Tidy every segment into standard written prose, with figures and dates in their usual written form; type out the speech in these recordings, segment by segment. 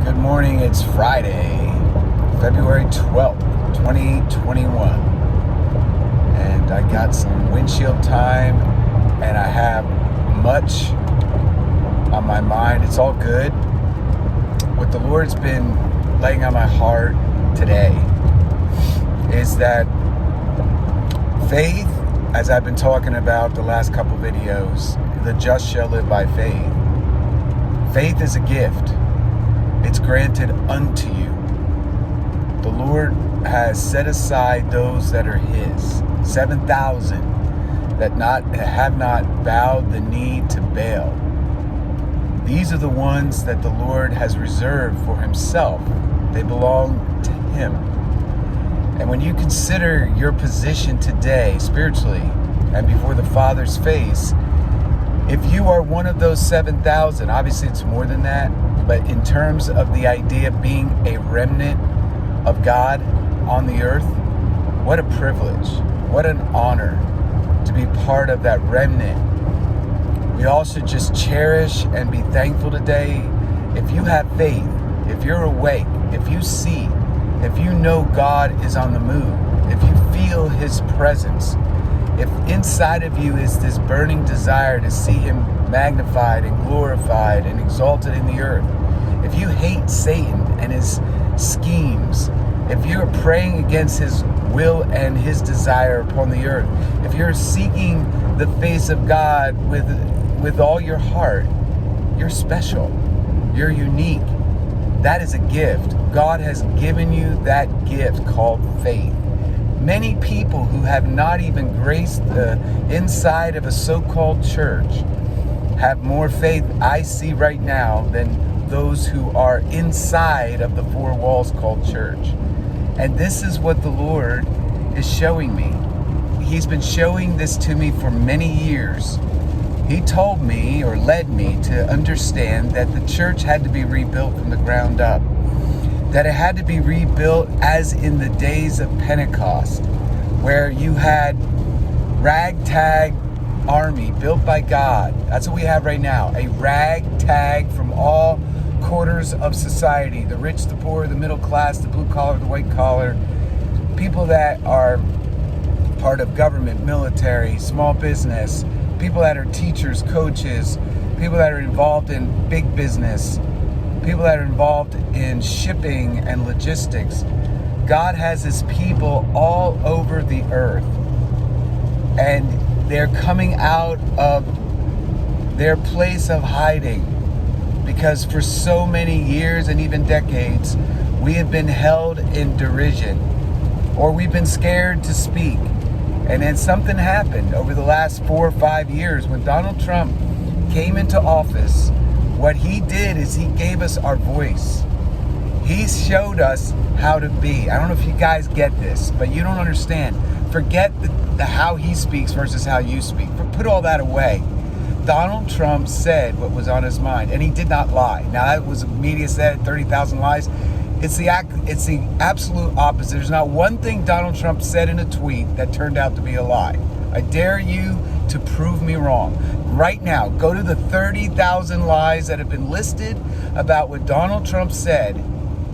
Good morning. It's Friday, February 12th, 2021. And I got some windshield time and I have much on my mind. It's all good. What the Lord's been laying on my heart today is that faith, as I've been talking about the last couple videos, the just shall live by faith. Faith is a gift. It's granted unto you. The Lord has set aside those that are His, 7,000 that have not bowed the knee to Baal. These are the ones that the Lord has reserved for Himself. They belong to Him. And when you consider your position today, spiritually, and before the Father's face, if you are one of those 7,000, obviously it's more than that, but in terms of the idea of being a remnant of God on the earth, what a privilege, what an honor to be part of that remnant. We all should just cherish and be thankful today. If you have faith, if you're awake, if you see, if you know God is on the move, if you feel His presence, if inside of you is this burning desire to see Him magnified and glorified and exalted in the earth, if you hate Satan and his schemes, if you're praying against his will and his desire upon the earth, if you're seeking the face of God with all your heart, you're special, you're unique. That is a gift. God has given you that gift called faith. Many people who have not even graced the inside of a so-called church have more faith, I see right now, than those who are inside of the four walls called church. And this is what the Lord is showing me. He's been showing this to me for many years. He told me, or led me, to understand that the church had to be rebuilt from the ground up. That it had to be rebuilt as in the days of Pentecost, where you had ragtag army built by God. That's what we have right now, a ragtag from all quarters of society, the rich, the poor, the middle class, the blue collar, the white collar, people that are part of government, military, small business, people that are teachers, coaches, people that are involved in big business, people that are involved in shipping and logistics. God has His people all over the earth, and they're coming out of their place of hiding because for so many years and even decades, we have been held in derision, or we've been scared to speak. And then something happened over the last 4 or 5 years when Donald Trump came into office. What he did is he gave us our voice. He showed us how to be. I don't know if you guys get this, but you don't understand. Forget the how he speaks versus how you speak. Put all that away. Donald Trump said what was on his mind, and he did not lie. Now, that was media said 30,000 lies. It's the absolute opposite. There's not one thing Donald Trump said in a tweet that turned out to be a lie. I dare you to prove me wrong. Right now, go to the 30,000 lies that have been listed about what Donald Trump said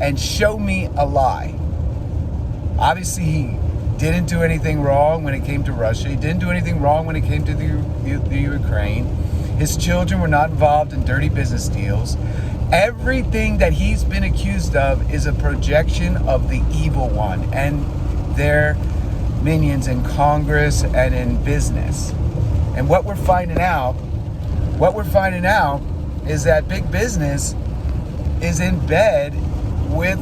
and show me a lie. Obviously, he didn't do anything wrong when it came to Russia. He didn't do anything wrong when it came to the Ukraine. His children were not involved in dirty business deals. Everything that he's been accused of is a projection of the evil one and their minions in Congress and in business. And what we're finding out is that big business is in bed with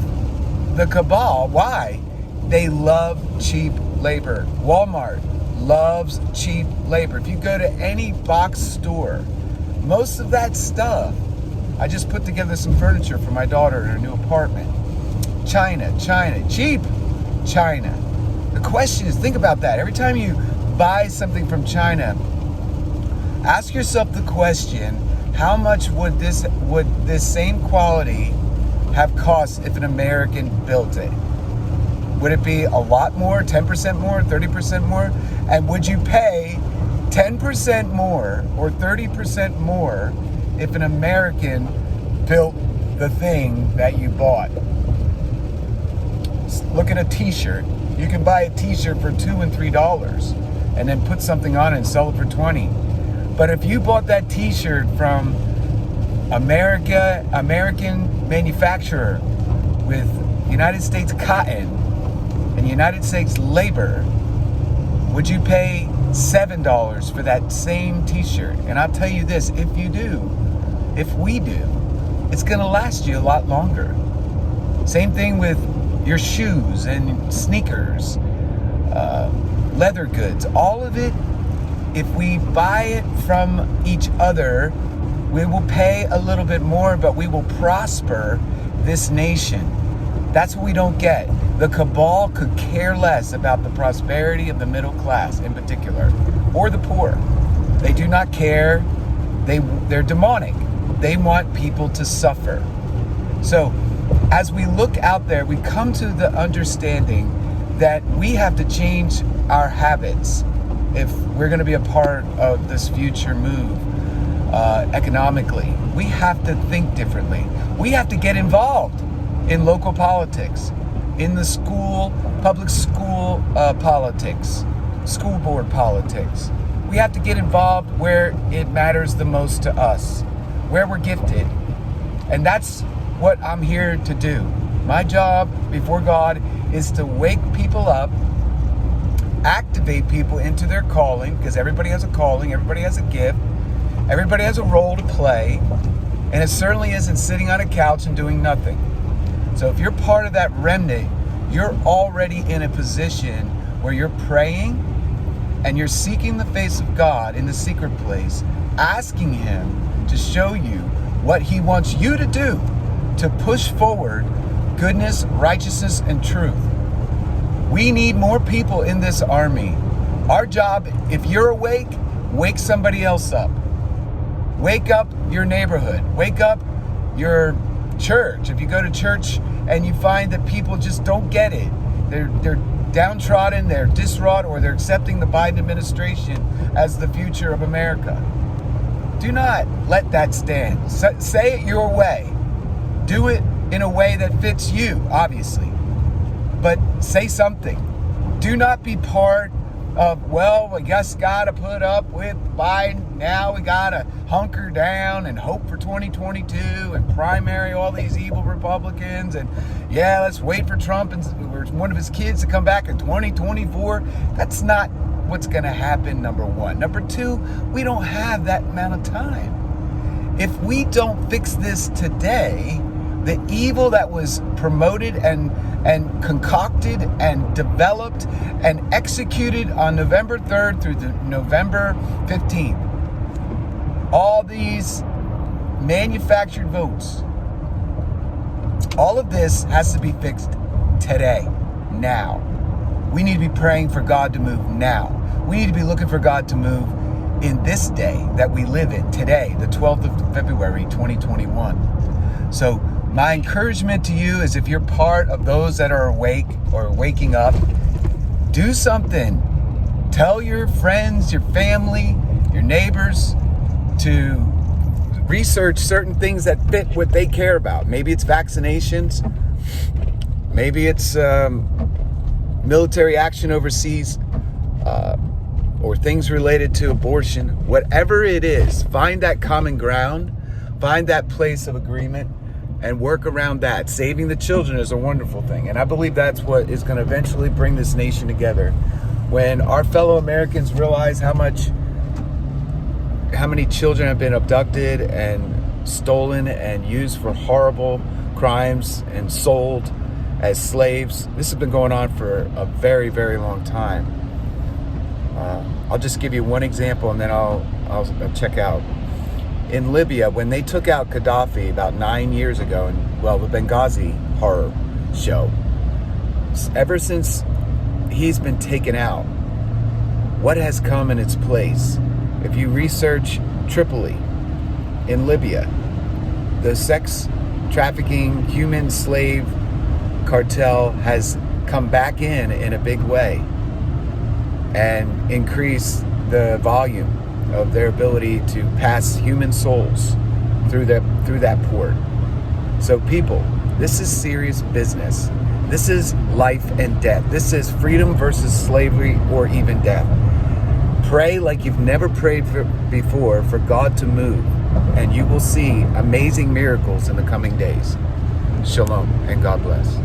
the cabal. Why? They love cheap labor. Walmart loves cheap labor. If you go to any box store, most of that stuff, I just put together some furniture for my daughter in her new apartment. China, cheap China. The question is, think about that. Every time you buy something from China, ask yourself the question, how much would this same quality have cost if an American built it? Would it be a lot more, 10% more, 30% more? And would you pay 10% more or 30% more if an American built the thing that you bought. Look at a t-shirt. You can buy a t-shirt for $2 and $3 and then put something on it and sell it for $20. But if you bought that t-shirt from American manufacturer with United States cotton and United States labor, would you pay $7 for that same t-shirt? And I'll tell you this, if we do, it's gonna last you a lot longer. Same thing with your shoes and sneakers, leather goods, all of it. If we buy it from each other, we will pay a little bit more, but we will prosper this nation. That's what we don't get. The cabal could care less about the prosperity of the middle class in particular, or the poor. They do not care. They're demonic. They want people to suffer. So as we look out there, we come to the understanding that we have to change our habits if we're going to be a part of this future move economically. We have to think differently. We have to get involved in local politics, in the school, public school politics, school board politics. We have to get involved where it matters the most to us, where we're gifted. And that's what I'm here to do. My job before God is to wake people up, activate people into their calling, because everybody has a calling, everybody has a gift, everybody has a role to play, and it certainly isn't sitting on a couch and doing nothing. So if you're part of that remnant, you're already in a position where you're praying and you're seeking the face of God in the secret place, asking Him to show you what He wants you to do to push forward goodness, righteousness, and truth. We need more people in this army. Our job, if you're awake, wake somebody else up. Wake up your neighborhood. Wake up your church. If you go to church and you find that people just don't get it, they're downtrodden, they're distraught, or they're accepting the Biden administration as the future of America, do not let that stand. Say it your way. Do it in a way that fits you, obviously. But say something. Do not be part of, well, we just got to put up with Biden. Now we got to hunker down and hope for 2022 and primary all these evil Republicans. And yeah, let's wait for Trump and one of his kids to come back in 2024. That's not what's going to happen, number one. Number two, we don't have that amount of time. If we don't fix this today, the evil that was promoted and concocted and developed and executed on November 3rd through the November 15th, all these manufactured votes, all of this has to be fixed today, now. We need to be praying for God to move now. We need to be looking for God to move in this day that we live in today, the 12th of February, 2021. So my encouragement to you is, if you're part of those that are awake or waking up, do something. Tell your friends, your family, your neighbors to research certain things that fit what they care about. Maybe it's vaccinations. Maybe it's military action overseas, or things related to abortion. Whatever it is, find that common ground, find that place of agreement, and work around that. Saving the children is a wonderful thing. And I believe that's what is going to eventually bring this nation together. When our fellow Americans realize how many children have been abducted and stolen and used for horrible crimes and sold as slaves. This has been going on for a very, very long time. I'll just give you one example and then I'll check out. In Libya, when they took out Gaddafi about 9 years ago, and the Benghazi horror show, ever since he's been taken out, what has come in its place? If you research Tripoli in Libya, the sex trafficking, human slave cartel has come back in a big way and increased the volume of their ability to pass human souls through that port. So people, this is serious business. This is life and death. This is freedom versus slavery or even death. Pray like you've never prayed before for God to move, and you will see amazing miracles in the coming days. Shalom and God bless.